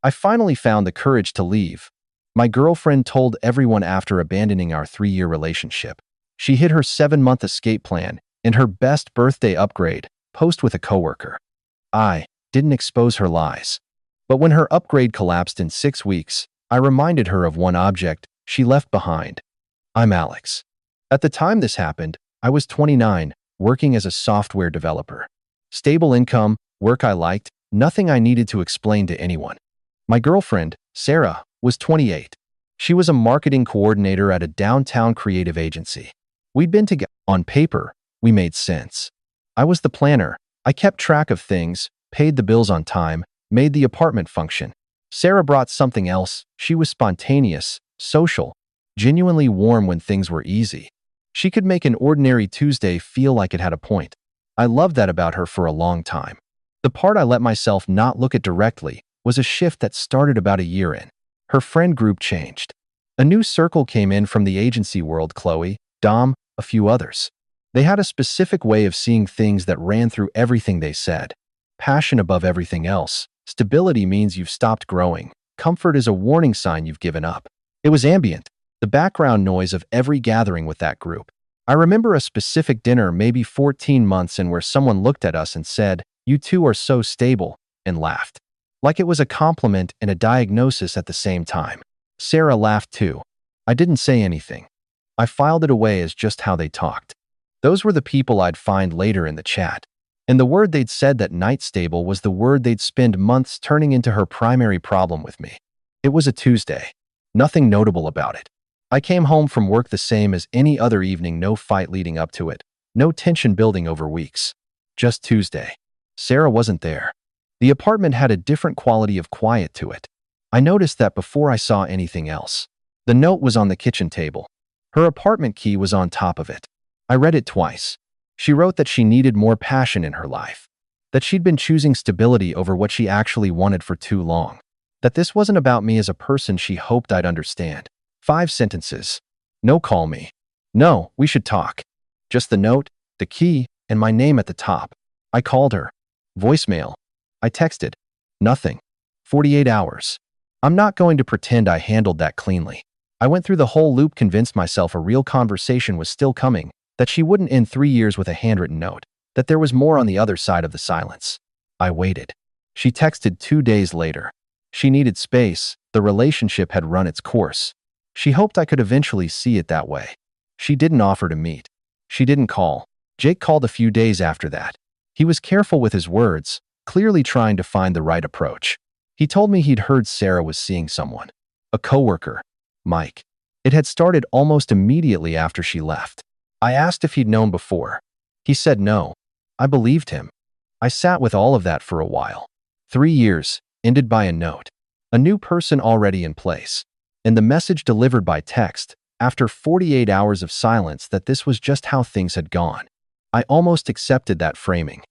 I finally found the courage to leave. My girlfriend told everyone after abandoning our 3-year relationship. She hid her 7-month escape plan and her best birthday upgrade post with a coworker. I didn't expose her lies. But when her upgrade collapsed in 6 weeks, I reminded her of one object she left behind. I'm Alex. At the time this happened, I was 29, working as a software developer. Stable income, work I liked, nothing I needed to explain to anyone. My girlfriend, Sarah, was 28. She was a marketing coordinator at a downtown creative agency. We'd been together. On paper, we made sense. I was the planner. I kept track of things, paid the bills on time, made the apartment function. Sarah brought something else. She was spontaneous, social, genuinely warm when things were easy. She could make an ordinary Tuesday feel like it had a point. I loved that about her for a long time. The part I let myself not look at directly was a shift that started about a year in. Her friend group changed. A new circle came in from the agency world: Qley, Dom, a few others. They had a specific way of seeing things that ran through everything they said. Passion above everything else. Stability means you've stopped growing. Comfort is a warning sign you've given up. It was ambient, the background noise of every gathering with that group. I remember a specific dinner maybe 14 months in where someone looked at us and said, "You two are so stable," and laughed. Like it was a compliment and a diagnosis at the same time. Sarah laughed too. I didn't say anything. I filed it away as just how they talked. Those were the people I'd find later in the chat. And the word they'd said that night, stable, was the word they'd spend months turning into her primary problem with me. It was a Tuesday. Nothing notable about it. I came home from work the same as any other evening, no fight leading up to it, no tension building over weeks. Just Tuesday. Sarah wasn't there. The apartment had a different quality of quiet to it. I noticed that before I saw anything else. The note was on the kitchen table. Her apartment key was on top of it. I read it twice. She wrote that she needed more passion in her life, that she'd been choosing stability over what she actually wanted for too long, that this wasn't about me as a person she hoped I'd understand. 5 sentences. No, call me. No, we should talk. Just the note, the key, and my name at the top. I called her. Voicemail. I texted. Nothing. 48 hours. I'm not going to pretend I handled that cleanly. I went through the whole loop, convinced myself a real conversation was still coming, that she wouldn't end 3 years with a handwritten note, that there was more on the other side of the silence. I waited. She texted 2 days later. She needed space. The relationship had run its course. She hoped I could eventually see it that way. She didn't offer to meet. She didn't call. Jake called a few days after that. He was careful with his words, clearly trying to find the right approach. He told me he'd heard Sarah was seeing someone. A coworker, Mike. It had started almost immediately after she left. I asked if he'd known before. He said no. I believed him. I sat with all of that for a while. 3 years, ended by a note. A new person already in place. And the message delivered by text, after 48 hours of silence, that this was just how things had gone. I almost accepted that framing.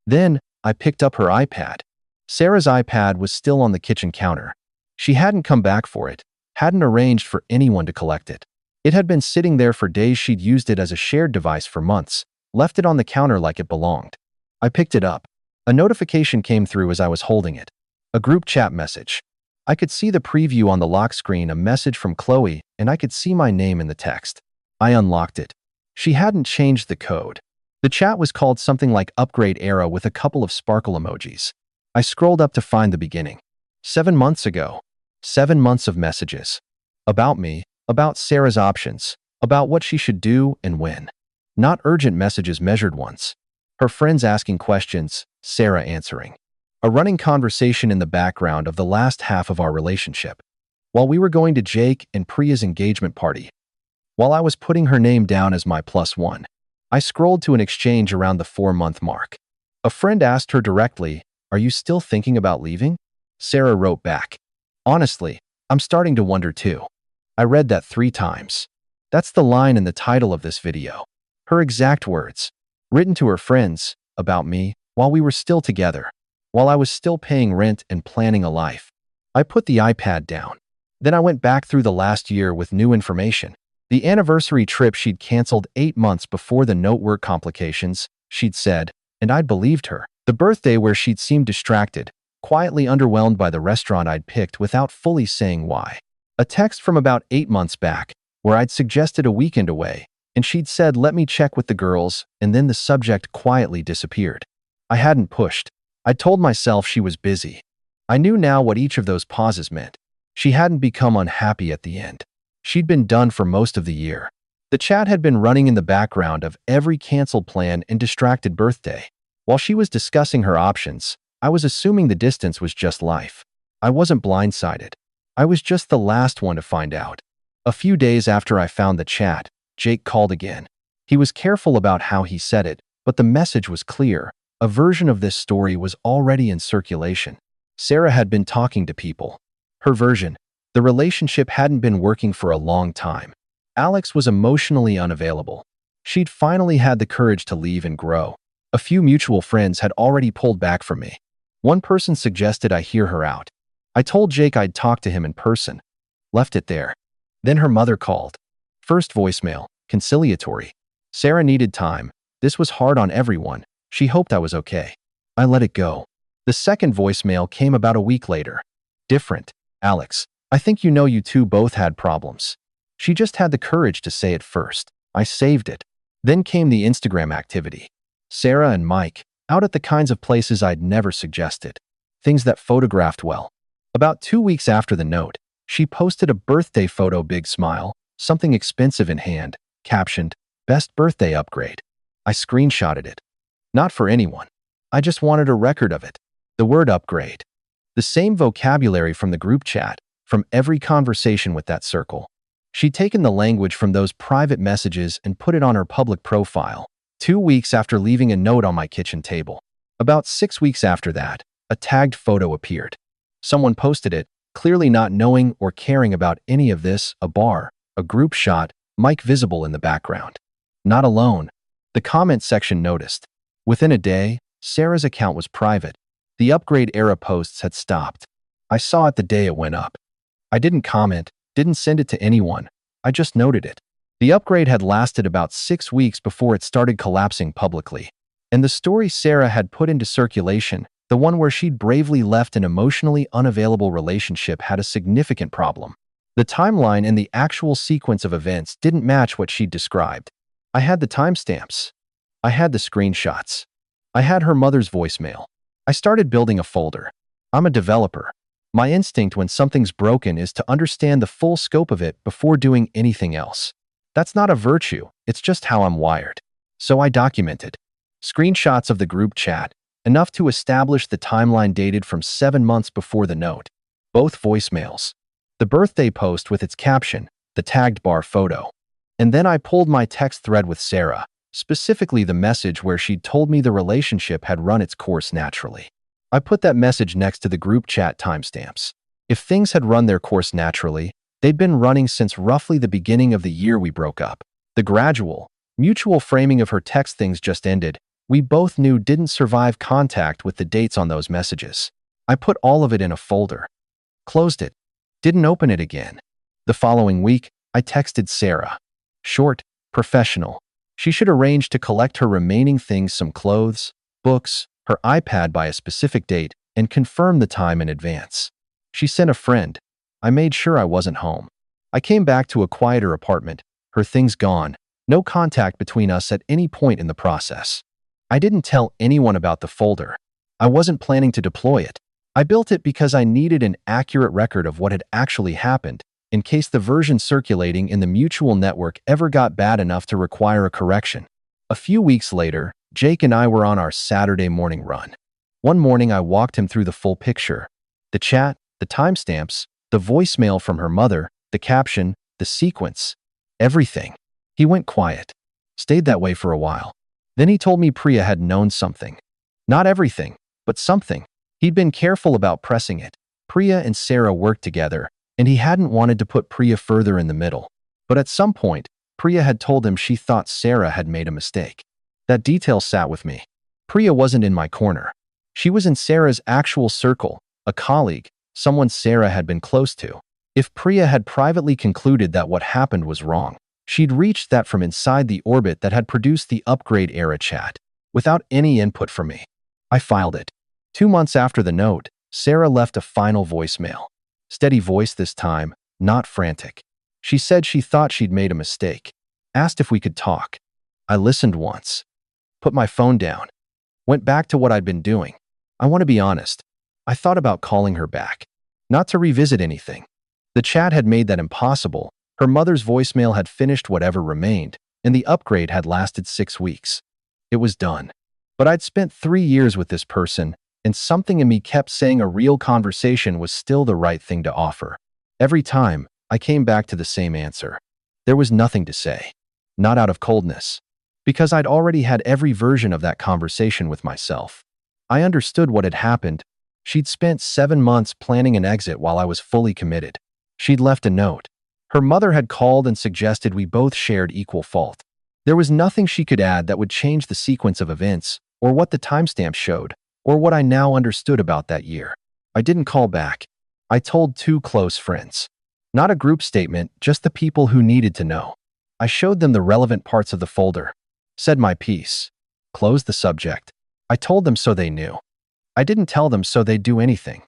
Then, I picked up her iPad. Sarah's iPad was still on the kitchen counter. She hadn't come back for it, hadn't arranged for anyone to collect it. It had been sitting there for days. She'd used it as a shared device for months, left it on the counter like it belonged. I picked it up. A notification came through as I was holding it. A group chat message. I could see the preview on the lock screen, a message from Qley, and I could see my name in the text. I unlocked it. She hadn't changed the code. The chat was called something like Upgrade Era with a couple of sparkle emojis. I scrolled up to find the beginning. 7 months ago. 7 months of messages. About me, about Sarah's options, about what she should do and when. Not urgent messages, measured ones. Her friends asking questions, Sarah answering. A running conversation in the background of the last half of our relationship. While we were going to Jake and Priya's engagement party. While I was putting her name down as my +1. I scrolled to an exchange around the 4-month mark. A friend asked her directly, "Are you still thinking about leaving?" Sarah wrote back, "Honestly, I'm starting to wonder too." I read that 3 times. That's the line in the title of this video. Her exact words. Written to her friends, about me, while we were still together. While I was still paying rent and planning a life. I put the iPad down. Then I went back through the last year with new information. The anniversary trip she'd canceled 8 months before the note, work complications, she'd said, and I'd believed her. The birthday where she'd seemed distracted, quietly underwhelmed by the restaurant I'd picked without fully saying why. A text from about 8 months back, where I'd suggested a weekend away, and she'd said, "Let me check with the girls," and then the subject quietly disappeared. I hadn't pushed. I told myself she was busy. I knew now what each of those pauses meant. She hadn't become unhappy at the end. She'd been done for most of the year. The chat had been running in the background of every canceled plan and distracted birthday. While she was discussing her options, I was assuming the distance was just life. I wasn't blindsided. I was just the last one to find out. A few days after I found the chat, Jake called again. He was careful about how he said it, but the message was clear. A version of this story was already in circulation. Sarah had been talking to people. Her version: the relationship hadn't been working for a long time. Alex was emotionally unavailable. She'd finally had the courage to leave and grow. A few mutual friends had already pulled back from me. One person suggested I hear her out. I told Jake I'd talk to him in person. Left it there. Then her mother called. First voicemail, conciliatory. Sarah needed time. This was hard on everyone. She hoped I was okay. I let it go. The second voicemail came about a week later. Different. Alex, I think you two both had problems. She just had the courage to say it first. I saved it. Then came the Instagram activity. Sarah and Mike, out at the kinds of places I'd never suggested. Things that photographed well. About 2 weeks after the note, she posted a birthday photo, big smile, something expensive in hand, captioned, "Best birthday upgrade." I screenshotted it. Not for anyone. I just wanted a record of it. The word upgrade. The same vocabulary from the group chat, from every conversation with that circle. She'd taken the language from those private messages and put it on her public profile, 2 weeks after leaving a note on my kitchen table. About 6 weeks after that, a tagged photo appeared. Someone posted it, clearly not knowing or caring about any of this: a bar, a group shot, Mike visible in the background. Not alone. The comment section noticed. Within a day, Sarah's account was private. The upgrade era posts had stopped. I saw it the day it went up. I didn't comment, didn't send it to anyone. I just noted it. The upgrade had lasted about 6 weeks before it started collapsing publicly. And the story Sarah had put into circulation, the one where she'd bravely left an emotionally unavailable relationship, had a significant problem. The timeline and the actual sequence of events didn't match what she'd described. I had the timestamps. I had the screenshots. I had her mother's voicemail. I started building a folder. I'm a developer. My instinct when something's broken is to understand the full scope of it before doing anything else. That's not a virtue, it's just how I'm wired. So I documented. Screenshots of the group chat, enough to establish the timeline dated from 7 months before the note. Both voicemails. The birthday post with its caption, the tagged bar photo. And then I pulled my text thread with Sarah, specifically the message where she'd told me the relationship had run its course naturally. I put that message next to the group chat timestamps. If things had run their course naturally, they'd been running since roughly the beginning of the year we broke up. The gradual, mutual framing of her text "things just ended," we both knew didn't survive contact with the dates on those messages. I put all of it in a folder. Closed it. Didn't open it again. The following week, I texted Sarah. Short, professional. She should arrange to collect her remaining things, some clothes, books, her iPad by a specific date, and confirm the time in advance. She sent a friend. I made sure I wasn't home. I came back to a quieter apartment, her things gone, no contact between us at any point in the process. I didn't tell anyone about the folder. I wasn't planning to deploy it. I built it because I needed an accurate record of what had actually happened, in case the version circulating in the mutual network ever got bad enough to require a correction. A few weeks later, Jake and I were on our Saturday morning run. One morning I walked him through the full picture. The chat, the timestamps, the voicemail from her mother, the caption, the sequence. Everything. He went quiet. Stayed that way for a while. Then he told me Priya had known something. Not everything, but something. He'd been careful about pressing it. Priya and Sarah worked together, and he hadn't wanted to put Priya further in the middle. But at some point, Priya had told him she thought Sarah had made a mistake. That detail sat with me. Priya wasn't in my corner. She was in Sarah's actual circle, a colleague, someone Sarah had been close to. If Priya had privately concluded that what happened was wrong, she'd reached that from inside the orbit that had produced the upgrade era chat, without any input from me. I filed it. 2 months after the note, Sarah left a final voicemail. Steady voice this time, not frantic. She said she thought she'd made a mistake. Asked if we could talk. I listened once. Put my phone down. Went back to what I'd been doing. I want to be honest. I thought about calling her back. Not to revisit anything. The chat had made that impossible. Her mother's voicemail had finished whatever remained, and the upgrade had lasted 6 weeks. It was done. But I'd spent 3 years with this person, and something in me kept saying a real conversation was still the right thing to offer. Every time, I came back to the same answer. There was nothing to say. Not out of coldness. Because I'd already had every version of that conversation with myself. I understood what had happened. She'd spent 7 months planning an exit while I was fully committed. She'd left a note. Her mother had called and suggested we both shared equal fault. There was nothing she could add that would change the sequence of events, or what the timestamp showed, or what I now understood about that year. I didn't call back. I told 2 close friends. Not a group statement, just the people who needed to know. I showed them the relevant parts of the folder. Said my piece. Closed the subject. I told them so they knew. I didn't tell them so they'd do anything.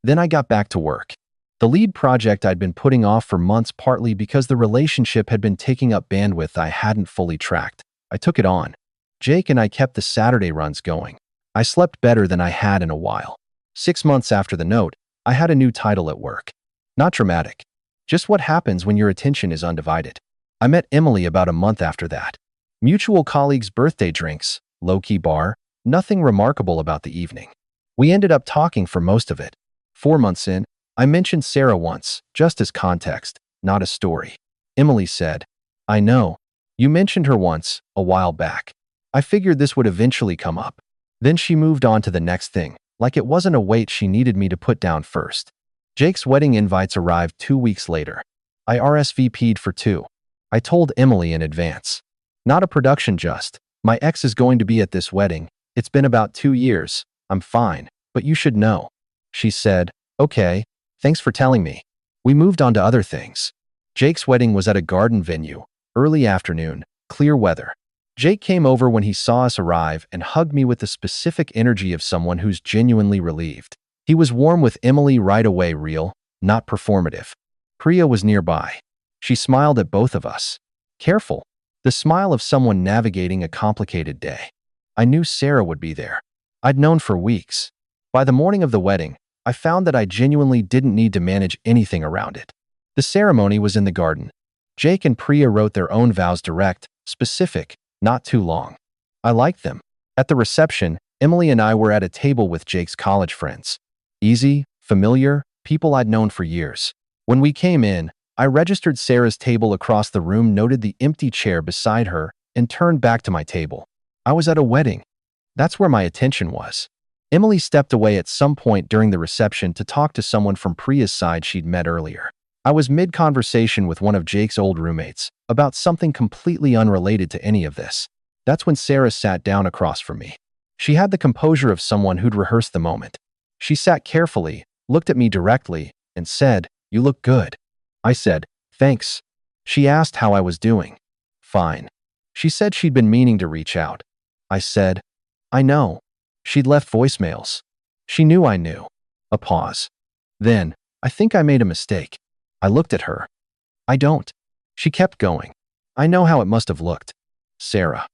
Then I got back to work. The lead project I'd been putting off for months, partly because the relationship had been taking up bandwidth I hadn't fully tracked. I took it on. Jake and I kept the Saturday runs going. I slept better than I had in a while. 6 months after the note, I had a new title at work. Not dramatic. Just what happens when your attention is undivided. I met Emily about a month after that. Mutual colleagues' birthday drinks, low-key bar, nothing remarkable about the evening. We ended up talking for most of it. 4 months in, I mentioned Sarah once, just as context, not a story. Emily said, I know. You mentioned her once, a while back. I figured this would eventually come up. Then she moved on to the next thing, like it wasn't a weight she needed me to put down first. Jake's wedding invites arrived 2 weeks later. I RSVP'd for 2. I told Emily in advance. Not a production just. My ex is going to be at this wedding. It's been about 2 years. I'm fine, but you should know. She said, okay, thanks for telling me. We moved on to other things. Jake's wedding was at a garden venue, early afternoon, clear weather. Jake came over when he saw us arrive and hugged me with the specific energy of someone who's genuinely relieved. He was warm with Emily right away, real, not performative. Priya was nearby. She smiled at both of us. Careful. The smile of someone navigating a complicated day. I knew Sarah would be there. I'd known for weeks. By the morning of the wedding, I found that I genuinely didn't need to manage anything around it. The ceremony was in the garden. Jake and Priya wrote their own vows direct, specific, not too long. I liked them. At the reception, Emily and I were at a table with Jake's college friends. Easy, familiar, people I'd known for years. When we came in, I registered Sarah's table across the room, noted the empty chair beside her, and turned back to my table. I was at a wedding. That's where my attention was. Emily stepped away at some point during the reception to talk to someone from Priya's side she'd met earlier. I was mid-conversation with one of Jake's old roommates about something completely unrelated to any of this. That's when Sarah sat down across from me. She had the composure of someone who'd rehearsed the moment. She sat carefully, looked at me directly, and said, "You look good." I said, "Thanks." She asked how I was doing. "Fine." She said she'd been meaning to reach out. I said, "I know." She'd left voicemails. She knew I knew. A pause. Then, "I think I made a mistake." I looked at her. "I don't." She kept going. "I know how it must have looked." Sarah.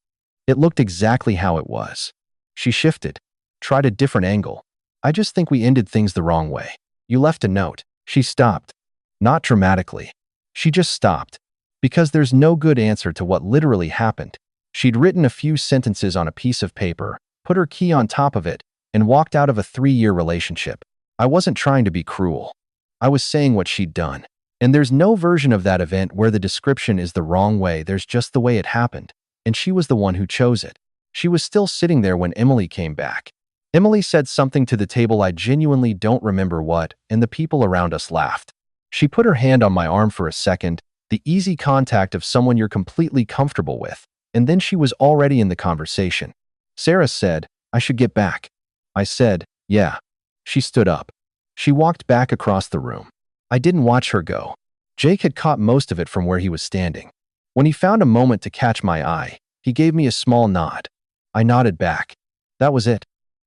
It looked exactly how it was. She shifted. Tried a different angle. "I just think we ended things the wrong way. You left a note." She stopped. Not dramatically. She just stopped. Because there's no good answer to what literally happened. She'd written a few sentences on a piece of paper, put her key on top of it, and walked out of a 3-year relationship. I wasn't trying to be cruel. I was saying what she'd done. And there's no version of that event where the description is the wrong way, there's just the way it happened. And she was the one who chose it. She was still sitting there when Emily came back. Emily said something to the table I genuinely don't remember what, and the people around us laughed. She put her hand on my arm for a second, the easy contact of someone you're completely comfortable with, and then she was already in the conversation. Sarah said, "I should get back." I said, "Yeah." She stood up. She walked back across the room. I didn't watch her go. Jake had caught most of it from where he was standing. When he found a moment to catch my eye, he gave me a small nod. I nodded back. That was it.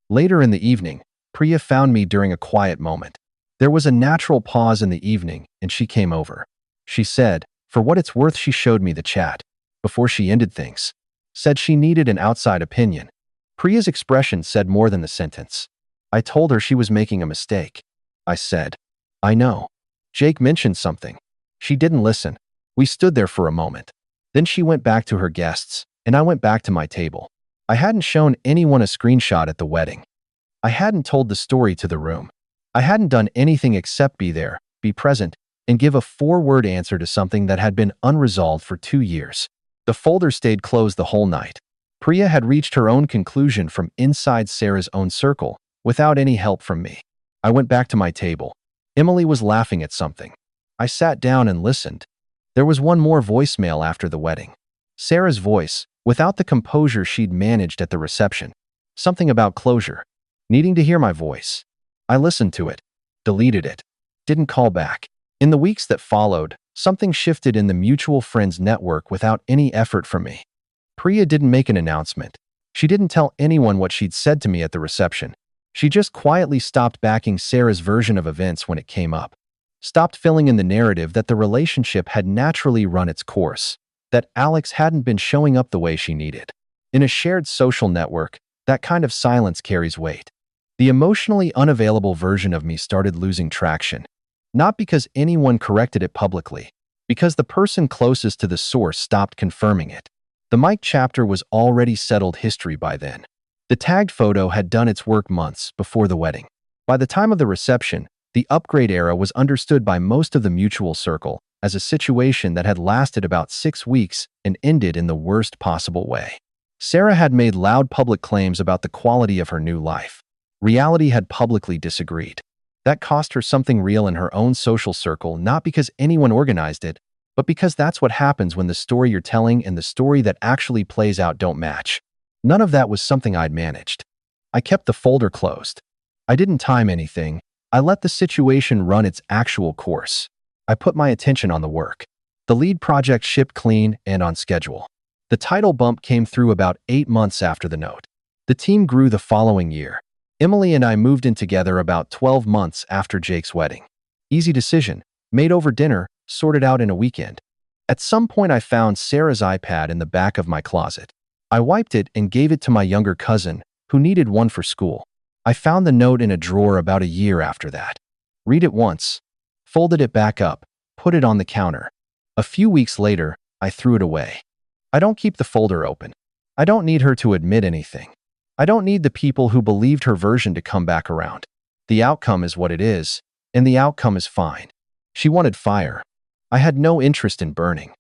Later in the evening, Priya found me during a quiet moment. There was a natural pause in the evening, and she came over. She said, for what it's worth, she showed me the chat. Before she ended things, said she needed an outside opinion. Priya's expression said more than the sentence. I told her she was making a mistake. I said, I know. Jake mentioned something. She didn't listen. We stood there for a moment. Then she went back to her guests, and I went back to my table. I hadn't shown anyone a screenshot at the wedding. I hadn't told the story to the room. I hadn't done anything except be there, be present, and give a 4-word answer to something that had been unresolved for 2 years. The folder stayed closed the whole night. Priya had reached her own conclusion from inside Sarah's own circle, without any help from me. I went back to my table. Emily was laughing at something. I sat down and listened. There was one more voicemail after the wedding. Sarah's voice, without the composure she'd managed at the reception. Something about closure. Needing to hear my voice. I listened to it. Deleted it. Didn't call back. In the weeks that followed, something shifted in the mutual friends network without any effort from me. Priya didn't make an announcement. She didn't tell anyone what she'd said to me at the reception. She just quietly stopped backing Sarah's version of events when it came up. Stopped filling in the narrative that the relationship had naturally run its course, that Alex hadn't been showing up the way she needed. In a shared social network, that kind of silence carries weight. The emotionally unavailable version of me started losing traction. Not because anyone corrected it publicly, because the person closest to the source stopped confirming it. The Mike chapter was already settled history by then. The tagged photo had done its work months before the wedding. By the time of the reception, the upgrade era was understood by most of the mutual circle as a situation that had lasted about 6 weeks and ended in the worst possible way. Sarah had made loud public claims about the quality of her new life. Reality had publicly disagreed. That cost her something real in her own social circle, not because anyone organized it, but because that's what happens when the story you're telling and the story that actually plays out don't match. None of that was something I'd managed. I kept the folder closed. I didn't time anything. I let the situation run its actual course. I put my attention on the work. The lead project shipped clean and on schedule. The title bump came through about 8 months after the note. The team grew the following year. Emily and I moved in together about 12 months after Jake's wedding. Easy decision, made over dinner, sorted out in a weekend. At some point I found Sarah's iPad in the back of my closet. I wiped it and gave it to my younger cousin, who needed one for school. I found the note in a drawer about a year after that. Read it once. Folded it back up, put it on the counter. A few weeks later, I threw it away. I don't keep the folder open. I don't need her to admit anything. I don't need the people who believed her version to come back around. The outcome is what it is, and the outcome is fine. She wanted fire. I had no interest in burning.